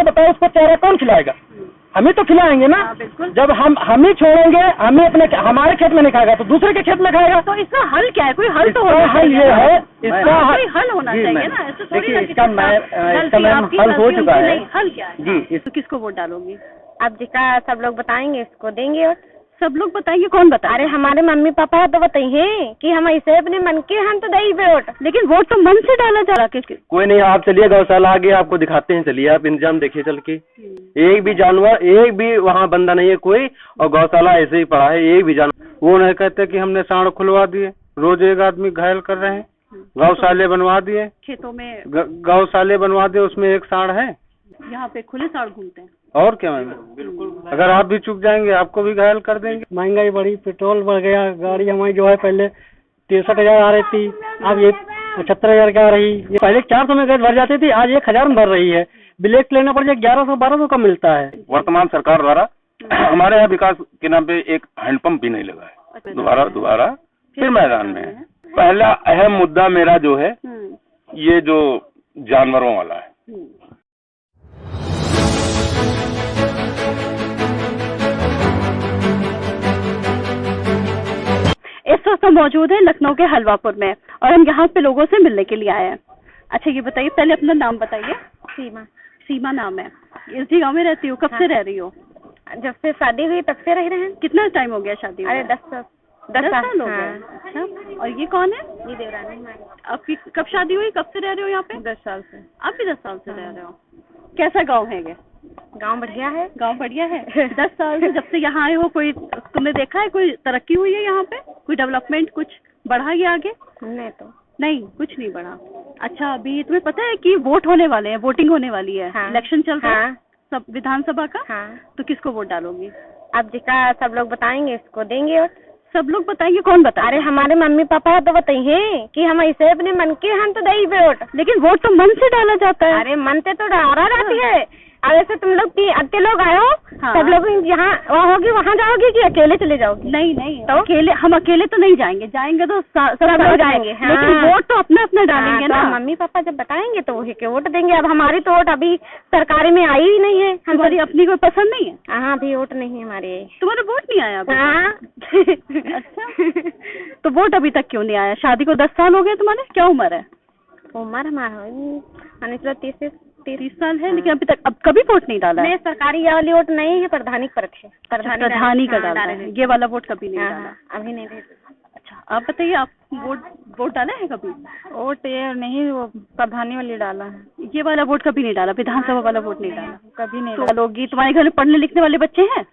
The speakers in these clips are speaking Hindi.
बताओ उसको चारा कौन खिलाएगा? हम ही तो खिलाएंगे ना। जब हम ही छोड़ेंगे, हम ही अपने हमारे खेत में नहीं खाएगा तो दूसरे के खेत में खाएगा। तो इसका हल क्या है? कोई हल तो हल ये है, इसका हल होना चाहिए ना। ऐसे थोड़ी ना इसका मैम हल हो चुका है। हल क्या है जी। तो किसको वोट डालोगी? अब जिसका सब लोग बताएंगे इसको देंगे। और सब लोग बताएंगे, कौन बता? अरे हमारे मम्मी पापा तो बताइए कि हम ऐसे अपने मन के हम तो दे वोट। लेकिन वोट तो मन से डाला जा रहा है। कोई नहीं, आप चलिए गौशाला आगे आपको दिखाते हैं, चलिए आप इंतजाम देखिए चल के। एक भी जानवर, एक भी वहाँ बंदा नहीं है कोई, और गौशाला ऐसे ही पड़ा है, एक भी जानवर। वो नहीं कहते कि हमने सांड खुलवा दिए, रोज एक आदमी घायल कर रहे हैं। गौशाले बनवा दिए, खेतों में गौशाले बनवा दिए, उसमें एक सांड है। यहाँ पे खुले सांड घूमते हैं। और क्या मैम, बिल्कुल। अगर आप भी चुक जाएंगे आपको भी घायल कर देंगे। महंगाई बढ़ी, पेट्रोल बढ़ गया, गाड़ी हमारी जो है पहले 63,000 आ रही थी, अब ये 75,000 का आ रही। ये पहले 400 में गैस भर जाती थी, आज 1,000 में भर रही है। ब्लैक लेना पड़ जाए 1100-1200 का मिलता है। वर्तमान सरकार द्वारा हमारे यहाँ विकास के नाम पे एक हैंडपंप भी नहीं लगा है। दोबारा फिर मैदान में है। पहला अहम मुद्दा मेरा जो है ये जो जानवरों वाला है। इस वक्त हम मौजूद है लखनऊ के हलवापुर में और हम यहाँ पे लोगों से मिलने के लिए आए हैं। अच्छा ये बताइए, पहले अपना नाम बताइए। सीमा नाम है। इसी गांव में रहती हो? कब से रह रही हो? जब से शादी हुई तब से रह रहे हैं। कितना टाइम हो गया शादी हुई? अरे 10 साल हो गए। अच्छा, और ये कौन है? ये देवरानी हमारी। आपकी कब शादी हुई? कब से रह रहे हो यहाँ पे? 10 साल से। आप भी 10 साल से रह रहे हो। कैसा गाँव है ये? गांव बढ़िया है। गांव बढ़िया है। 10 साल से जब से यहाँ आए हो, कोई तुमने देखा है कोई तरक्की हुई है यहाँ पे? कोई डेवलपमेंट कुछ बढ़ा ये आगे? नहीं तो नहीं, कुछ नहीं बढ़ा। अच्छा, अभी तुम्हें पता है कि वोट होने वाले हैं, वोटिंग होने वाली है। हाँ। इलेक्शन चल रहा है। हाँ। सब विधानसभा का। हाँ। तो किसको वोट डालोगी? अब जिसका सब लोग बताएंगे इसको देंगे। और सब लोग बताइए, कौन बता? अरे हमारे मम्मी पापा तो बताइए कि हम ऐसे अपने मन के हम तो दे वोट। लेकिन वोट तो मन से डाला जाता है। अरे मन से तो डाला जाती है। अब ऐसे तुम लोग अत्ते लोग आए हो। हाँ। सब लोग यहाँ होगी, वहाँ जाओगी कि अकेले चले जाओगी? नहीं तो हम अकेले तो नहीं जाएंगे। जाएंगे तो सब लोग जाएंगे। हाँ। लेकिन वोट तो अपना अपना डालेंगे ना। मम्मी पापा जब बताएंगे तो वही के वोट देंगे। अब हमारी तो वोट अभी सरकारी में आई ही नहीं है। हमारी अपनी कोई पसंद नहीं है? हाँ, अभी वोट नहीं है हमारे। तुम्हारा वोट नहीं आया अभी? हाँ। अच्छा, तो वोट अभी तक क्यों नहीं आया? शादी को 10 साल हो गए तुम्हारे? क्या उम्र है? उम्र हमारा 30 साल है। लेकिन अभी तक अब कभी वोट नहीं डाला है? नहीं, सरकारी ये वाली वोट नहीं है, प्रधानी पर है। प्रधानी का डाला है। ये वाला वोट कभी नहीं डाला? अभी नहीं। अच्छा, आप बताइए, आप वोट डाला है कभी? वोट ये नहीं, वो प्रधानी वाली डाला है। ये वाला वोट कभी नहीं डाला? विधानसभा वाला वोट नहीं डाला? कभी नहीं। तो लोगी तुम्हारे घर में पढ़ने लिखने वाले बच्चे हैं?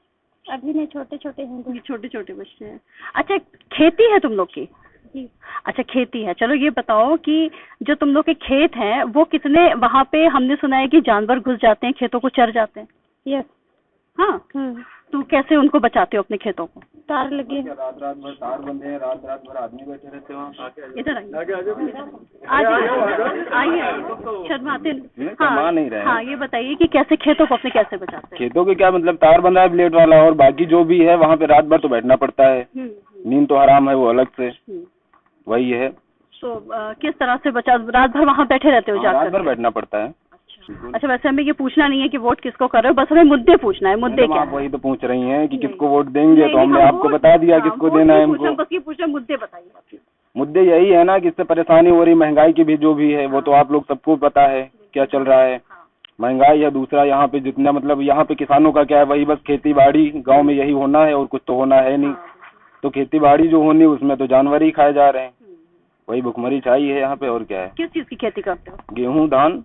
अभी नहीं, छोटे छोटे हैं। छोटे छोटे बच्चे हैं। अच्छा, खेती है तुम लोग की? जी। अच्छा, खेती है। चलो ये बताओ कि जो तुम लोग के खेत हैं वो कितने, वहाँ पे हमने सुना है कि जानवर घुस जाते हैं, खेतों को चर जाते हैं। यस। हाँ। तो कैसे उनको बचाते हो अपने खेतों को? तार लगे। रात भर तार बंधे हैं, रात भर आदमी बैठे रहते हैं। इधर आइए, शर्माते हाँ नहीं रहे। हाँ, ये बताइए कि कैसे खेतों को अपने कैसे बचाते हैं? खेतों के क्या मतलब, तार बंधा है ब्लेड वाला, और बाकी जो भी है वहाँ पे रात भर तो बैठना पड़ता है। नींद तो हराम है, वो अलग से। वही है। तो किस तरह से बचा? रात भर वहाँ बैठे रहते हो? जाकर रात भर बैठना पड़ता है। अच्छा, वैसे हमें ये पूछना नहीं है कि वोट किसको कर रहे हो, बस हमें मुद्दे पूछना है। मुद्दे क्या? आप वही तो पूछ रही हैं कि किसको वोट देंगे, तो हमने आपको बता दिया किसको देना है हमको। बस ये पूछना, मुद्दे बताइए। मुद्दे यही है ना कि इससे परेशानी हो रही, महंगाई की भी जो भी है वो तो आप लोग सबको पता है क्या चल रहा है। महंगाई है, दूसरा यहाँ पे जितना मतलब यहाँ पे किसानों का क्या है, वही बस खेती बाड़ी गाँव में यही होना है और कुछ तो होना है नहीं। तो खेती बाड़ी जो होनी उसमें तो जानवर ही खाए जा रहे हैं, वही भुखमरी चाहिए है यहाँ पे, और क्या है। किस चीज की खेती करते हो? गेहूँ धान।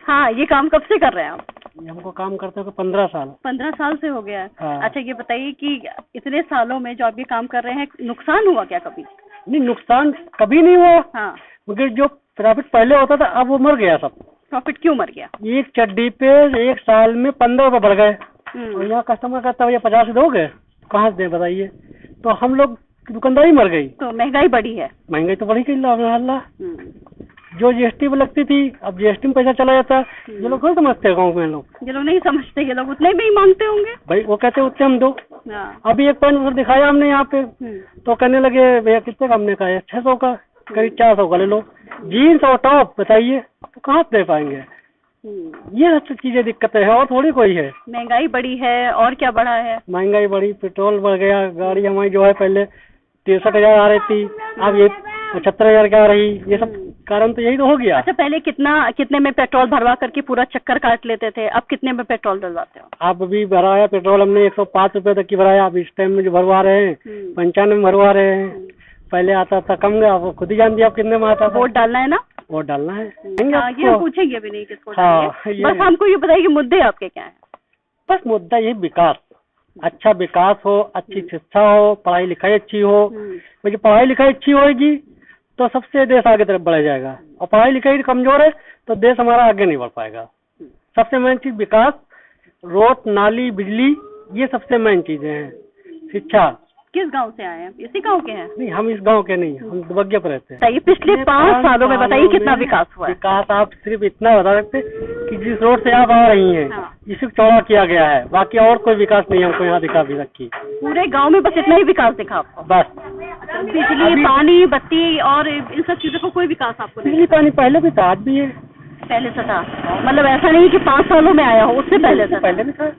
हाँ, ये काम कब से कर रहे हैं आप? हमको काम करते हो 15 साल। 15 साल से हो गया है। हाँ। अच्छा, ये बताइए कि इतने सालों में जो आप ये काम कर रहे हैं, नुकसान हुआ क्या कभी? नहीं, नुकसान कभी नहीं हुआ। हाँ। मगर जो प्रॉफिट पहले होता था अब वो मर गया सब। प्रॉफिट क्यों मर गया? एक चड्डी पे एक साल में 15 रुपए बढ़ गए। और यहाँ कस्टमर कहता है ये 50 दोगे, कहाँ से दे बताइए। तो हम लोग की दुकानदारी मर गई। तो महंगाई बढ़ी है? महंगाई तो बढ़ी गई अल्लाह। जो जीएसटी में लगती थी अब जीएसटी में पैसा चला जाता। ये लोग थोड़ी समझते हैं गाँव में लोग। ये लोग नहीं समझते, ये लोग उतने में ही मांगते होंगे भाई। वो कहते उतने हम दो। हाँ। अभी एक पैंट दिखाया हमने यहाँ पे, तो कहने लगे भैया कितने का? हमने कहा 600 का, करीब 400 का ले लो। जीन्स और टॉप बताइए तो कहाँ दे पाएंगे। ये सब चीजें दिक्कतें है और थोड़ी कोई है। महंगाई बढ़ी है और क्या बढ़ा है? महंगाई बढ़ी, पेट्रोल बढ़ गया, गाड़ी हमारी जो है पहले 63,000 आ रही थी, अब ये 75,000 का आ रही। ये सब कारण तो यही तो हो गया। अच्छा, पहले कितने में पेट्रोल भरवा करके पूरा चक्कर काट लेते थे, अब कितने में पेट्रोल डलवाते हो? अब भी भराया पेट्रोल हमने 105 रुपए तक की भराया। अब इस टाइम में जो भरवा रहे हैं 95 में भरवा रहे हैं। पहले आता था कम, अब खुद ही जान दिया अब कितने में आता था। वोट डालना है ना? वोट डालना है। हाँ, ये हम पूछेंगे भी नहीं किसको हाँ, डालेंगे। बस हमको ये बताइए कि मुद्दे आपके क्या हैं? बस मुद्दा यही विकास, अच्छा विकास हो, अच्छी शिक्षा हो, पढ़ाई लिखाई अच्छी हो। क्योंकि पढ़ाई लिखाई अच्छी होगी तो सबसे देश आगे तरफ बढ़ जाएगा, और पढ़ाई लिखाई कमजोर है तो देश हमारा आगे नहीं बढ़ पाएगा। सबसे मेन चीज विकास, रोड नाली बिजली, ये सबसे मेन चीजें हैं। शिक्षा। किस गांव से आए हैं? इसी गांव के हैं? नहीं, हम इस गांव के नहीं, हम दुबग्गे पर रहते हैं। बताइए पिछले 5 सालों में बताइए कितना विकास हुआ है? विकास आप सिर्फ इतना बता सकते कि जिस रोड से आप आ रही हैं इसे चौड़ा किया गया है, बाकी और कोई विकास नहीं हमको यहाँ दिखा भी रखी। पूरे गांव में बस इतना ही विकास दिखा आपको? बस बिजली पानी बत्ती और इन सब चीजों को कोई विकास आपको नहीं? बिजली पानी पहले भी था, आज भी है। पहले से था, मतलब ऐसा नहीं कि 5 सालों में आया हो, उससे पहले से? पहले भी था।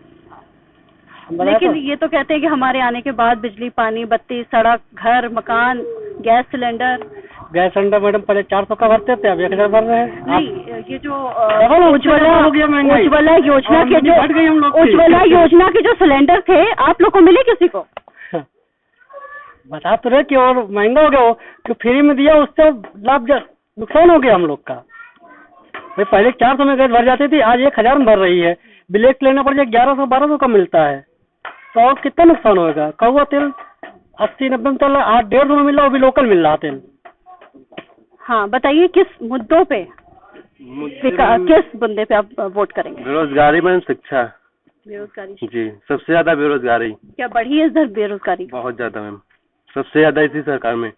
लेकिन ये तो कहते हैं कि हमारे आने के बाद बिजली पानी बत्ती सड़क घर मकान गैस सिलेंडर मैडम पहले 400 का भरते थे, अब 1,000 भर रहे हैं। नहीं, ये जो उज्ज्वला योजना के जो उज्ज्वला योजना के जो सिलेंडर थे आप लोग को मिले किसी को? बता तो रहे कि और महंगा हो गया हो, जो फ्री में दिया उससे लाभ नुकसान हो गया हम लोग का। भाई पहले 400 में गैस भर जाती थी, आज 1,000 में भर रही है। ब्लैक लेना पड़ जाए 1100-1200 का मिलता है, तो और कितना नुकसान होगा। कौवा तेल 80-90 में चल रहा है, आज 150 में मिल रहा है, वो भी लोकल मिल रहा तेल। हाँ, बताइए किस मुद्दों पे किस मुद्दे पे आप वोट करेंगे? बेरोजगारी में शिक्षा। बेरोजगारी जी, सबसे ज्यादा बेरोजगारी। क्या बढ़ी है इधर बेरोजगारी? बहुत ज्यादा मैम, सबसे ज्यादा इसी सरकार में।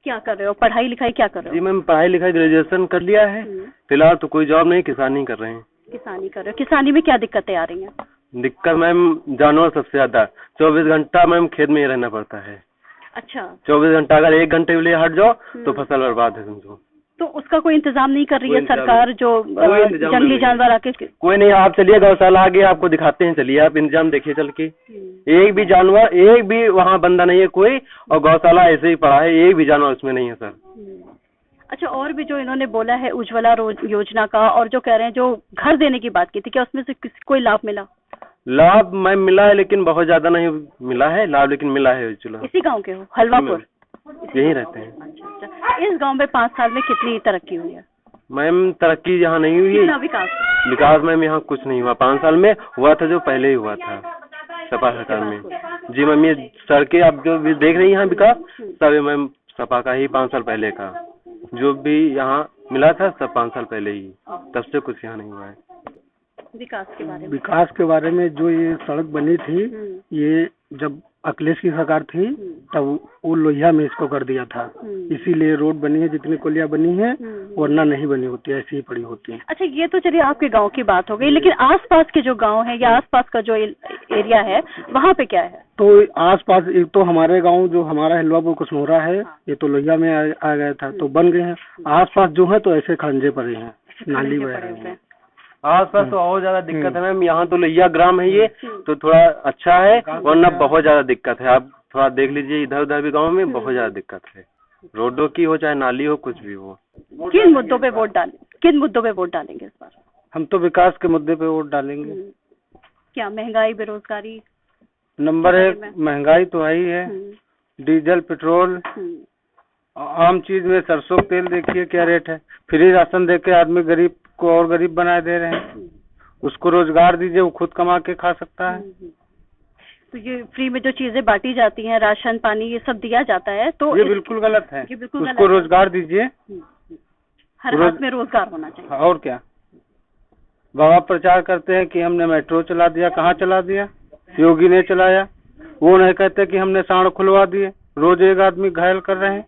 क्या कर रहे हो, पढ़ाई लिखाई क्या कर रहे हो? जी मैम, पढ़ाई लिखाई ग्रेजुएशन कर लिया है, फिलहाल तो कोई जॉब नहीं, किसानी कर रहे हैं। किसानी कर रहे हो? किसानी में क्या दिक्कतें आ रही हैं? दिक्कत मैम जानवर सबसे ज्यादा, 24 घंटा मैम खेत में ही रहना पड़ता है। अच्छा, 24 घंटा, अगर 1 घंटे के लिए हट जाओ तो फसल बर्बाद है समझो। तो उसका कोई इंतजाम नहीं कर रही है सरकार? जो इंतजाम जंगली नहीं। जानवर आके कोई नहीं, आप चलिए गौशाला आगे आपको दिखाते हैं, चलिए आप इंतजाम देखिए चल के। एक भी जानवर, एक भी वहाँ बंदा नहीं है कोई, और गौशाला ऐसे ही पड़ा है, एक भी जानवर उसमें नहीं है सर। अच्छा, और भी जो इन्होंने बोला है उज्ज्वला योजना का, और जो कह रहे हैं जो घर देने की बात की थी, क्या उसमें से कोई लाभ मिला? लाभ मैम मिला है, लेकिन बहुत ज्यादा नहीं मिला है लाभ, लेकिन मिला है उज्ज्वला। इसी गांव के हो? हलवापुर यहीं रहते हैं। अच्छा, इस गांव में 5 साल में कितनी तरक्की हुई है? मैम तरक्की यहाँ नहीं हुई कितना है, विकास मैम यहाँ कुछ नहीं हुआ। 5 साल में हुआ था जो पहले ही हुआ था सपा सरकार में। जी मैम, ये सड़कें आप जो भी देख रही हैं यहाँ विकास, सब मैम सपा का ही 5 साल पहले का, जो भी यहाँ मिला था सब 5 साल पहले ही, तब से कुछ यहाँ नहीं हुआ है। विकास के बारे में जो ये सड़क बनी थी, ये जब अखिलेश की सरकार थी तब वो लोहिया में इसको कर दिया था, इसीलिए रोड बनी है, जितनी कोलियां बनी है वरना नहीं बनी होती, ऐसी ही पड़ी होती है। अच्छा, ये तो चलिए आपके गांव की बात हो गई, लेकिन आसपास के जो गांव है या आसपास का जो एरिया है वहाँ पे क्या है? तो आसपास एक तो हमारे गांव जो हमारा हलवापुर कुसमोरा है, ये तो लोहिया में आ गया था तो बन गए हैं। आसपास जो है तो ऐसे खंजे पड़े हैं, नाली बह रहे हैं। आसपास तो और ज्यादा दिक्कत है मैम, यहाँ तो लोहिया ग्राम है ये, तो थोड़ा अच्छा है, वरना बहुत ज्यादा दिक्कत है। आप थोड़ा देख लीजिए, इधर उधर भी गाँव में बहुत ज्यादा दिक्कत है, रोडों की हो चाहे नाली हो कुछ भी हो। किन मुद्दों पे वोट डालेंगे इस बार? हम तो विकास के मुद्दे पे वोट डालेंगे। क्या महंगाई बेरोजगारी? नंबर 1 महंगाई तो है ही है, डीजल पेट्रोल आम चीज में, सरसों तेल देखिए क्या रेट है, फ्री राशन देके आदमी गरीब को और गरीब बना दे रहे हैं। उसको रोजगार दीजिए, वो खुद कमा के खा सकता है। तो ये फ्री में जो चीजें बांटी जाती हैं, राशन पानी ये सब दिया जाता है, तो ये बिल्कुल गलत है, उसको रोजगार दीजिए। हर हाथ में रोजगार होना चाहिए। और क्या, बाबा प्रचार करते हैं कि हमने मेट्रो चला दिया, कहाँ चला दिया? योगी ने चलाया। वो नहीं कहते कि हमने सांड खुलवा दिए, रोज एक आदमी घायल कर रहे हैं।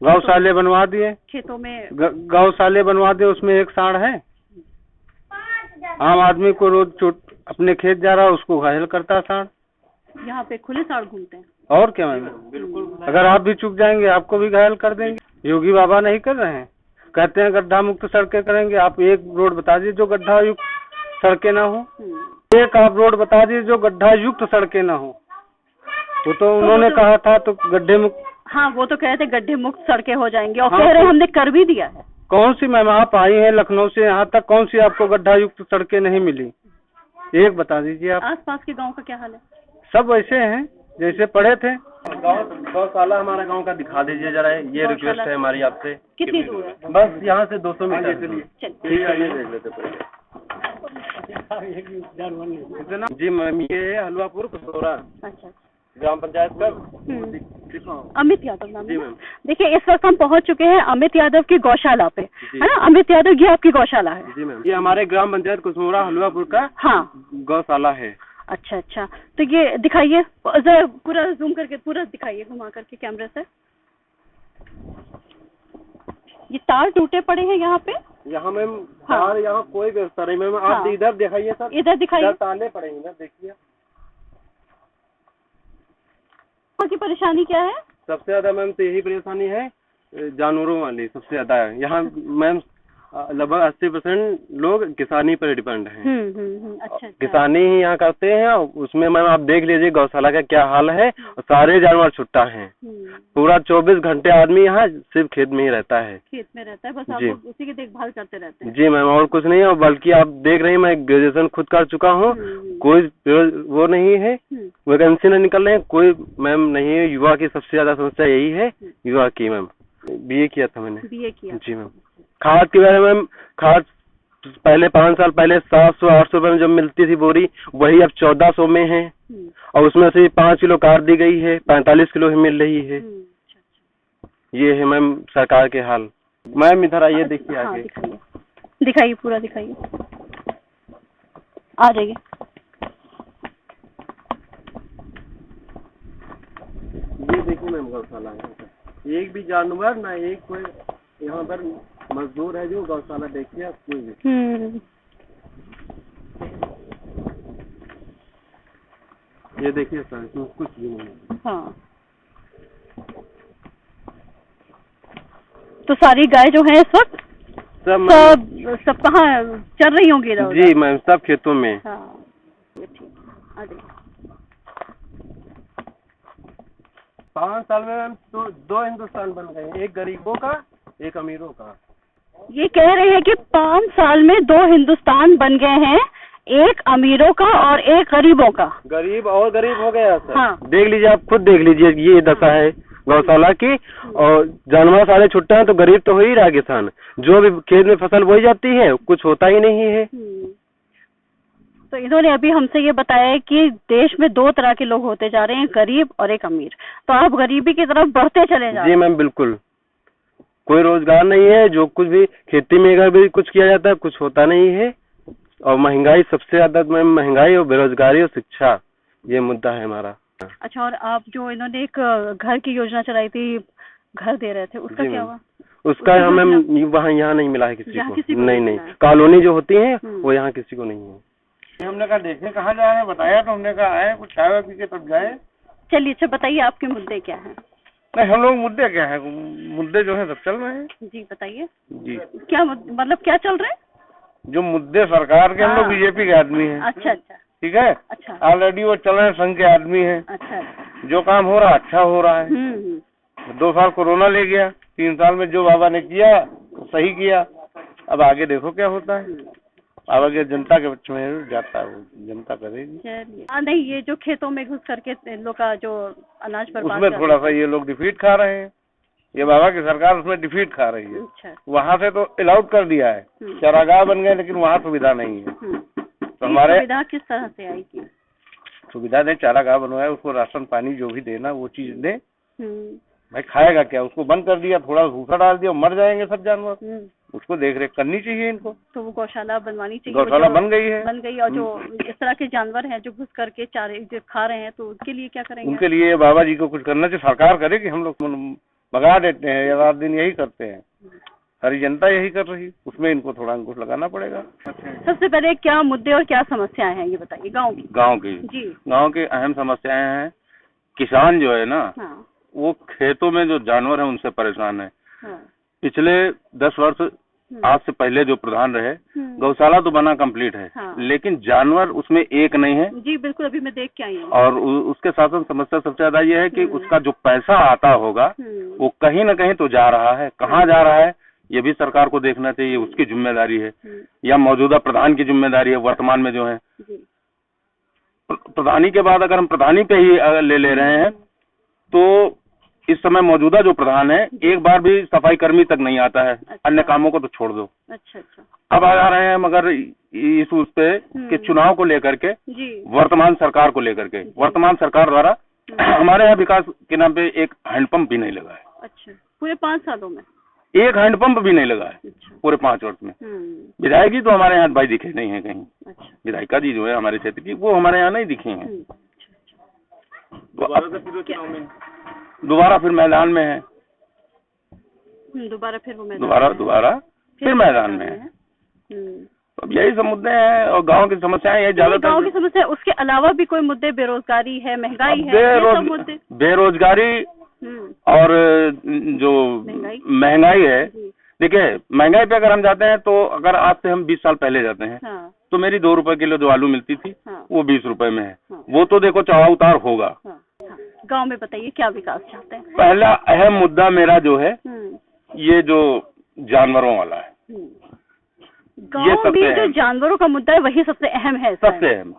गौशाले बनवा दिए, खेतों में गौशाले बनवा दिए, उसमें एक सांड है। आम आदमी को रोज अपने खेत जा रहा है, उसको घायल करता है सांड। यहाँ पे खुले सांड घूमते हैं। और क्या मैम, अगर आप भी चुक जाएंगे आपको भी घायल कर देंगे। योगी बाबा नहीं कर रहे हैं, कहते हैं गड्ढा मुक्त सड़कें करेंगे। आप एक रोड बता दीजिए जो गड्ढा युक्त सड़कें ना हो, एक आप रोड बता दीजिए जो गड्ढा युक्त सड़कें ना हो। वो तो उन्होंने कहा था तो गड्ढे मुक्त। हाँ, वो तो कहे थे गड्ढे मुक्त सड़कें हो जाएंगी और हाँ, कह रहे हमने कर भी दिया है। कौन सी मैम, आप आई हैं लखनऊ से यहाँ तक, कौन सी आपको गड्ढा युक्त सड़कें नहीं मिली? एक बता दीजिए आप। आसपास के गांव का क्या हाल है? सब वैसे हैं जैसे पढ़े थे। गौशाला हमारा गांव का दिखा दीजिए जरा, ये रिक्वेस्ट है हमारी आपसे। कितनी दूर है? बस यहाँ से 200 मीटर। जी मैम, ये हलवापुर कसौरा अच्छा, ग्राम पंचायत का। अमित यादव नाम जी है। मैम। देखिए, इस वक्त हम पहुंच चुके हैं अमित यादव की गौशाला पे, है ना? अमित यादव, ये आपकी गौशाला है? जी मैम, ये हमारे ग्राम पंचायत कसौरा हलवापुर का हाँ। गौशाला है। अच्छा अच्छा, तो ये दिखाइए जरा, पूरा जूम करके पूरा दिखाइए, घुमा करके कैमरे से। ये तार टूटे पड़े हैं यहाँ पे? यहाँ मैम हाँ। तार, यहाँ कोई व्यवस्था नहीं मैम। आप हाँ। इधर दिखाइए सर, इधर दिखाइए। ताले पड़े हैं, इधर देखिए। की परेशानी क्या है? सबसे ज्यादा मैम तो यही परेशानी है, जानवरों वाली सबसे ज्यादा है यहाँ मैम। लगभग 80% लोग किसानी पर डिपेंड हैं। अच्छा। किसानी ही यहाँ करते हैं। उसमें मैम आप देख लीजिए गौशाला का क्या हाल है। सारे जानवर छुट्टा हैं। पूरा 24 घंटे आदमी यहाँ सिर्फ खेत में ही रहता है। खेत में रहता है, बस आप जी। लोग उसी की देखभाल करते रहते हैं? जी मैम, और कुछ नहीं है। बल्कि आप देख रही हैं, मैं ग्रेजुएशन खुद कर चुका हूँ। कोई वो नहीं है, वैकेंसी नहीं निकल रहे हैं, कोई मैम नहीं है। युवा की सबसे ज्यादा समस्या यही है, युवा की मैम। BA किया था मैंने। BA किया? जी मैम। खाद के बारे में मैम, खाद पहले 5 साल पहले 700-800 रुपए में जब मिलती थी बोरी, वही अब 1400 में है। और उसमें से 5 किलो काट दी गई है, 45 किलो ही मिल रही है। ये है मैम सरकार के हाल। मैम इधर आइए, देखिए हाँ, आगे। दिखाइए पूरा दिखाइए, आ जाइए। ये देखिए मैम गौशाला है। एक भी जानवर ना, एक कोई यहाँ पर मजदूर है जो गौशाला देखिए आप, कोई भी। ये देखिए सर, इसमें कुछ भी नहीं है। हाँ, तो सारी गाय जो है इस वक्त सब कहाँ चल रही होंगी? जी मैम, सब खेतों में। हाँ, ये ठीक, आ जाइए। 5 साल में मैम तो 2 हिंदुस्तान बन गए, एक गरीबों का, एक अमीरों का। ये कह रहे हैं कि 5 साल में 2 हिंदुस्तान बन गए हैं, एक अमीरों का और एक गरीबों का। गरीब और गरीब हो गया सर। हाँ। देख लीजिए, आप खुद देख लीजिए, ये दशा है गौशाला की। और जानवर सारे छुट्टे हैं तो गरीब तो हो ही रहा किसान। जो भी खेत में फसल बोई जाती है कुछ होता ही नहीं है। तो इन्होंने अभी हमसे ये बताया है कि देश में 2 तरह के लोग होते जा रहे हैं, गरीब और एक अमीर। तो आप गरीबी की तरफ बढ़ते चले जा रहे हैं। जी मैम, बिल्कुल। कोई रोजगार नहीं है। जो कुछ भी खेती में अगर भी कुछ किया जाता है, कुछ होता नहीं है। और महंगाई सबसे ज्यादा मैम, महंगाई और बेरोजगारी और शिक्षा, ये मुद्दा है हमारा। अच्छा, और आप जो इन्होंने एक घर की योजना चलाई थी, घर दे रहे थे, उसका क्या हुआ? उसका मैम वहाँ यहाँ नहीं मिला है किसी को। नहीं, कॉलोनी जो होती है वो यहाँ किसी को नहीं है। हमने कहा देखे कहाँ जा रहे हैं, बताया तो हमने कहा आए कुछ चाय पी के तब जाए। चलिए, अच्छा बताइए आपके मुद्दे क्या हैं? नहीं, हम लोग मुद्दे क्या है, मुद्दे जो है सब चल रहे हैं। जी बताइए। जी, क्या मतलब क्या चल रहा है? जो मुद्दे सरकार के, हम लोग बीजेपी के आदमी हैं। अच्छा अच्छा, ठीक है। अच्छा, ऑलरेडी वो चल रहे संघ के आदमी हैं। अच्छा, जो काम हो रहा अच्छा हो रहा है। 2 साल कोरोना ले गया, 3 साल में जो बाबा ने किया सही किया। अब आगे देखो क्या होता है। अब आगे जनता के बच्चों में जाता है, वो जनता करेगी। चलिए। नहीं, ये जो खेतों में घुस करके इन लोग का जो अनाज बर्बाद उसमें थोड़ा सा ये लोग डिफीट खा रहे हैं। ये बाबा की सरकार उसमें डिफीट खा रही है। अच्छा। वहाँ से तो अलाउड कर दिया है, चारागाह बन गए, लेकिन वहाँ सुविधा नहीं है। तो हमारे सुविधा किस तरह से आएगी? सुविधा दे, चारागाह बनवाए, उसको राशन पानी जो भी देना वो चीज दे। भाई खाएगा क्या? उसको बंद कर दिया, थोड़ा भूसा डाल दिया, मर जाएंगे सब जानवर। उसको देख रेख करनी चाहिए इनको। तो वो गौशाला बनवानी चाहिए। गौशाला बन गई है। बन गई। और जो इस तरह के जानवर हैं जो घुस करके चारे जो खा रहे हैं, तो उनके लिए क्या करेंगे? उनके लिए बाबा जी को कुछ करना चाहिए। सरकार करे कि हम लोग भगा देते हैं, या रात दिन यही करते हैं, सारी जनता यही कर रही, उसमें इनको थोड़ा अंकुश लगाना पड़ेगा। सबसे पहले क्या मुद्दे और क्या समस्याएं हैं ये बताइए गाँव की। गाँव की जी। गाँव की अहम समस्याएं हैं। किसान जो है ना, हाँ। वो खेतों में जो जानवर है उनसे परेशान है। हाँ। पिछले 10 वर्ष आज से पहले जो प्रधान रहे, गौशाला तो बना कंप्लीट है, हाँ। लेकिन जानवर उसमें एक नहीं है। जी बिल्कुल, अभी मैं देख के आई हूँ। और उसके शासन समस्या सबसे ज्यादा ये है कि उसका जो पैसा आता होगा वो कहीं न कहीं तो जा रहा है, कहाँ जा रहा है ये भी सरकार को देखना चाहिए, उसकी जिम्मेदारी है या मौजूदा प्रधान की जिम्मेदारी है वर्तमान में जो है। प्रधानी के बाद अगर हम प्रधानी पे ही ले रहे हैं तो इस समय मौजूदा जो प्रधान है एक बार भी सफाई कर्मी तक नहीं आता है। अच्छा। अन्य कामों को तो छोड़ दो। अच्छा अच्छा। अब आ रहे हैं मगर इस उस पे कि चुनाव को लेकर के, जी। वर्तमान सरकार को लेकर के, वर्तमान सरकार द्वारा हमारे यहाँ विकास के नाम पे एक हैंडपंप भी नहीं लगा है। अच्छा, पूरे 5 सालों में एक हैंडपंप भी नहीं लगा है। अच्छा। पूरे 5 वर्ष में। विधायक जी तो हमारे यहाँ भाई दिखे नहीं है कहीं। अच्छा। विधायिका जी जो है हमारे क्षेत्र की वो हमारे यहाँ नहीं दिखी हैं। दोबारा फिर मैदान में है। दोबारा फिर वो मैदान दोबारा फिर मैदान में है। अब यही सब मुद्दे हैं और गांव की समस्याएं यही ज्यादातर। गांव की समस्या, उसके अलावा भी कोई मुद्दे, बेरोजगारी है, महंगाई है, ये सब मुद्दे। बेरोजगारी और जो महंगाई है। देखिए, महंगाई पे अगर हम जाते हैं तो अगर आज से हम 20 साल पहले जाते हैं तो मेरी 2 रुपए किलो जो आलू मिलती थी वो 20 रुपए में है। वो तो देखो चढ़ाव उतार होगा। गांव में बताइए क्या विकास चाहते हैं? पहला अहम मुद्दा मेरा जो है ये जो जानवरों वाला है। गांव में जो जानवरों का मुद्दा है वही सबसे अहम है। सबसे अहम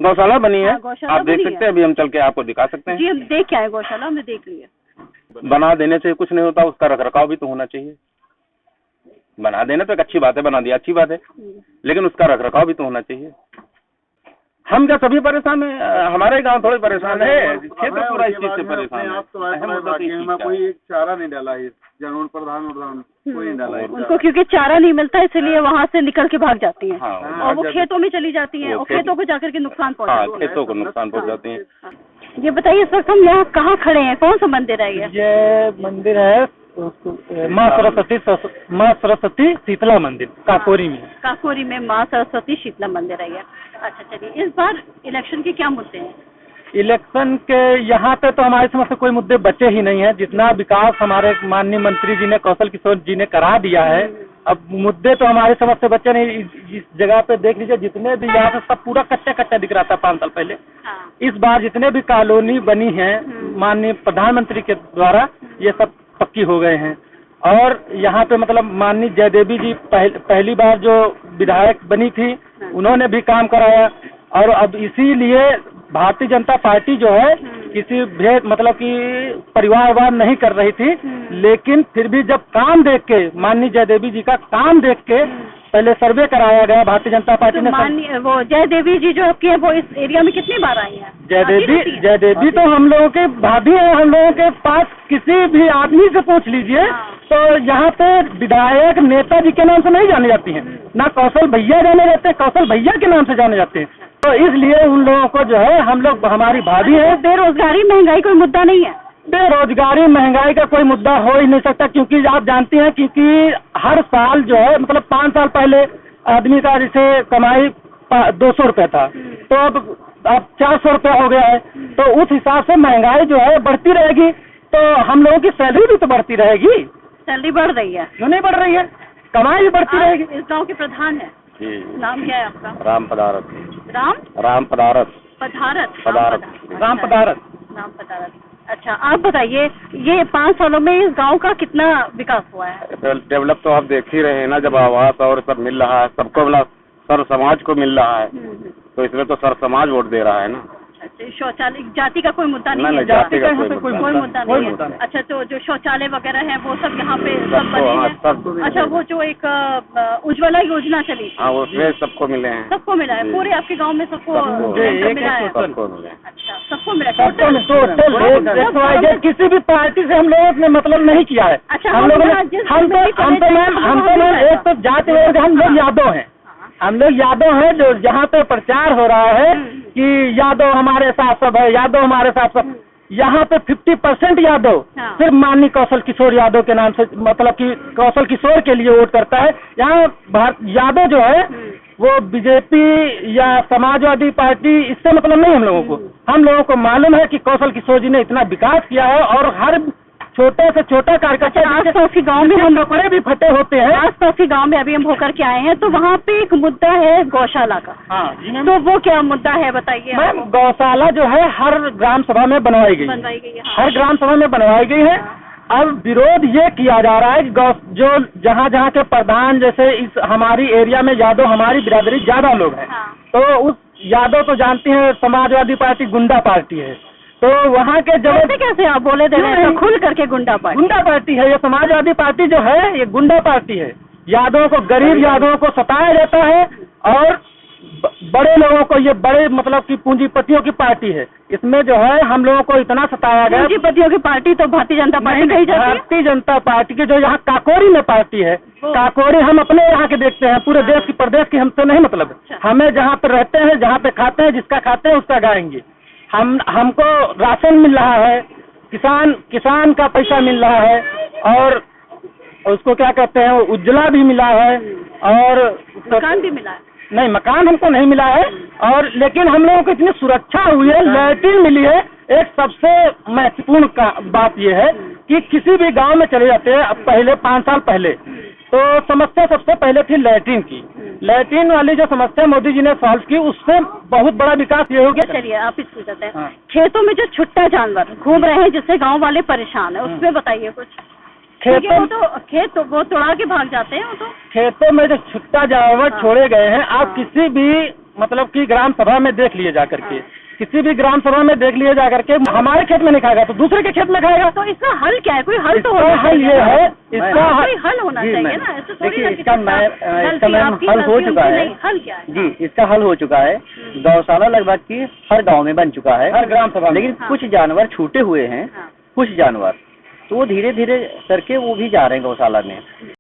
गौशाला बनी है। आप देख सकते हैं, अभी हम चल के आपको दिखा सकते हैं। जी, हम देख के आए गौशाला, हमने देख लिया। बना देने से कुछ नहीं होता, उसका रखरखाव भी तो होना चाहिए। बना देना तो एक अच्छी बात है, बना दिया अच्छी बात है, लेकिन उसका रखरखाव भी तो होना चाहिए। हम क्या सभी परेशान हैं? हमारे गांव थोड़े परेशान है, क्षेत्र पूरा इस चीज से परेशान है। कोई चारा नहीं डाला है, जानवर प्रधान कोई नहीं डाला है उनको, क्योंकि चारा नहीं मिलता इसलिए वहाँ से निकल के भाग जाती हैं। हाँ, और वो खेतों में चली जाती हैं और खेतों को जाकर के नुकसान पहुँचाती हैं। खेतों को नुकसान पहुँचाती हैं। ये बताइए, इस वक्त हम यहाँ कहाँ खड़े हैं? कौन सा मंदिर है ये? ये मंदिर है माँ सरस्वती शीतला मंदिर, काकोरी में। काकोरी में माँ सरस्वती शीतला मंदिर है ये। अच्छा, चलिए, इस बार इलेक्शन के क्या मुद्दे हैं? इलेक्शन के यहाँ पे तो हमारी समझ से कोई मुद्दे बचे ही नहीं है। जितना विकास हमारे माननीय मंत्री जी ने, कौशल किशोर जी ने करा दिया है, अब मुद्दे तो हमारे समझ से बचे नहीं। इस जगह पे देख लीजिए, जितने भी यहाँ से सब पूरा कच्चा कच्चा दिख रहा था 5 साल पहले। इस बार जितने भी कॉलोनी बनी है माननीय प्रधानमंत्री के द्वारा, ये सब पक्की हो गए हैं। और यहाँ पे मतलब माननीय जयदेवी जी पहली बार जो विधायक बनी थी, उन्होंने भी काम कराया। और अब इसीलिए भारतीय जनता पार्टी जो है किसी भेद मतलब कि परिवारवाद नहीं कर रही थी, लेकिन फिर भी जब काम देख के, माननीय जयदेवी जी का काम देख के पहले सर्वे कराया गया भारतीय जनता पार्टी ने। माननीय वो जयदेवी जी जो आपकी है, वो इस एरिया में कितनी बार आई हैं? जयदेवी तो हम लोगों के भाभी है। हम लोगों के पास किसी भी आदमी से पूछ लीजिए तो यहाँ पे विधायक नेता जी के नाम से नहीं जाने जाती हैं, ना कौशल भैया जाने जाते हैं, कौशल भैया के नाम से जाने जाते हैं। तो इसलिए उन लोगों को जो है, हम लोग, हमारी भाभी है। बेरोजगारी महंगाई कोई मुद्दा नहीं है? बेरोजगारी महंगाई का कोई मुद्दा हो ही नहीं सकता, क्योंकि आप जानती हैं, क्योंकि हर साल जो है मतलब 5 साल पहले आदमी का जैसे कमाई 200 रुपये था, तो अब 400 रुपये हो गया है। तो उस हिसाब से महंगाई जो है बढ़ती रहेगी, तो हम लोगों की सैलरी भी तो बढ़ती रहेगी। सैलरी बढ़ रही है? क्यों नहीं बढ़ रही है? कमाई भी बढ़ती रहेगी। इस गाँव के प्रधान है, नाम क्या है आपका? राम पदारत। राम पदारत। राम पदारत। अच्छा, आप बताइए, ये 5 सालों में इस गांव का कितना विकास हुआ है? डेवलप तो आप देख ही रहे हैं ना, जब आवास और सब मिल रहा है, सबको मतलब सर समाज को मिल रहा है, तो इसमें तो सर समाज वोट दे रहा है ना। शौचालय, जाति का कोई मुद्दा नहीं है? जाति का कोई मुद्दा नहीं है। अच्छा, तो जो शौचालय वगैरह है वो सब यहाँ पे सब बने हैं? अच्छा, वो जो एक उज्ज्वला योजना चली, हाँ, उसमें सबको मिले हैं। सबको मिला है? पूरे आपके गांव में सबको मिला है? सबको मिले। अच्छा, सबको मिला। टोटल किसी भी पार्टी से हम लोगों ने मतलब नहीं किया है। अच्छा, हम लोगों ने, हम तो मैम एक तो जाति, हम लोग यादव हैं। हम लोग यादव हैं, जो यहाँ पे प्रचार हो रहा है कि यादव हमारे साथ सब है, यादव हमारे साथ सब। यहाँ पे 50% यादव सिर्फ माननीय कौशल किशोर यादव के नाम से, मतलब कि कौशल किशोर के लिए वोट करता है। यहाँ यादव जो है वो बीजेपी या समाजवादी पार्टी, इससे मतलब नहीं हम लोगों को। हम लोगों को मालूम है कि कौशल किशोर जी ने इतना विकास किया है और हर छोटे से छोटा कार्यकर्ता आस-पास के गाँव में हम कपड़े भी फटे होते हैं। आस-पास के गाँव में अभी हम होकर के आए हैं, तो वहाँ पे एक मुद्दा है गौशाला का। हाँ जी मैम। तो वो क्या मुद्दा है बताइए। मैम गौशाला जो है हर ग्राम सभा में बनवाई गई है, बनवाई गई है, हाँ। हर ग्राम सभा में बनवाई गई है। अब विरोध ये किया जा रहा है कि जो जहाँ जहाँ के प्रधान, जैसे इस हमारी एरिया में यादव, हमारी बिरादरी ज्यादा लोग हैं, हाँ। तो उस यादव तो जानती हैं समाजवादी पार्टी गुंडा पार्टी है, तो वहाँ के जब कैसे आप बोले दे रहे हैं, तो खुल करके गुंडा पार्टी है ये समाजवादी पार्टी जो है, ये गुंडा पार्टी है। यादवों को, गरीब यादवों को सताया जाता है और बड़े लोगों को, ये बड़े मतलब कि पूंजीपतियों की पार्टी है। इसमें जो है हम लोगों को इतना सताया गया। पूंजीपतियों की पार्टी तो भारतीय जनता पार्टी कही जाती है। भारतीय जनता पार्टी की जो यहाँ काकोरी में पार्टी है, काकोरी हम अपने यहाँ के देखते हैं, पूरे देश की प्रदेश की हमसे नहीं मतलब। हमें जहाँ पे रहते हैं, जहाँ पे खाते हैं, जिसका खाते हैं उसका गाएंगे। हमको राशन मिल रहा है, किसान का पैसा मिल रहा है, और उसको क्या कहते हैं, उज्ज्वला भी मिला है, और मकान भी मिला है। नहीं, मकान हमको नहीं मिला है, और लेकिन हम लोगों को इतनी सुरक्षा हुई है, लैट्रिन मिली है। एक सबसे महत्वपूर्ण बात यह है कि किसी भी गांव में चले जाते हैं, अब पहले 5 साल पहले तो समस्या सबसे पहले थी लैट्रिन की। लैट्रिन वाली जो समस्या मोदी जी ने सॉल्व की, उससे बहुत बड़ा विकास ये हो गया। चलिए आप इसको बताते हैं, खेतों में जो छुट्टा जानवर घूम रहे हैं जिससे गांव वाले परेशान है, उसमें बताइए कुछ। खेतों खेत वो तोड़ा के भाग जाते हैं, वो तो खेतों में जो छुट्टा जानवर छोड़े गए हैं, आप किसी भी मतलब कि ग्राम सभा में देख लिए जाकर के, किसी भी ग्राम सभा में देख लिए जाकर के, हमारे खेत में नहीं खाएगा तो दूसरे के खेत में खाएगा। तो इसका हल क्या है? कोई हल तो होना हल ये है, इसका हल होना चाहिए ना। ऐसे थोड़ी ना कि इसका मैम हल हो चुका है। हल क्या है? जी, इसका हल हो चुका है। गौशाला लगभग की हर गांव में बन चुका है, हर ग्राम सभा में। लेकिन कुछ जानवर छूटे हुए हैं, कुछ जानवर, तो वो धीरे धीरे करके वो भी जा रहे हैं गौशाला में।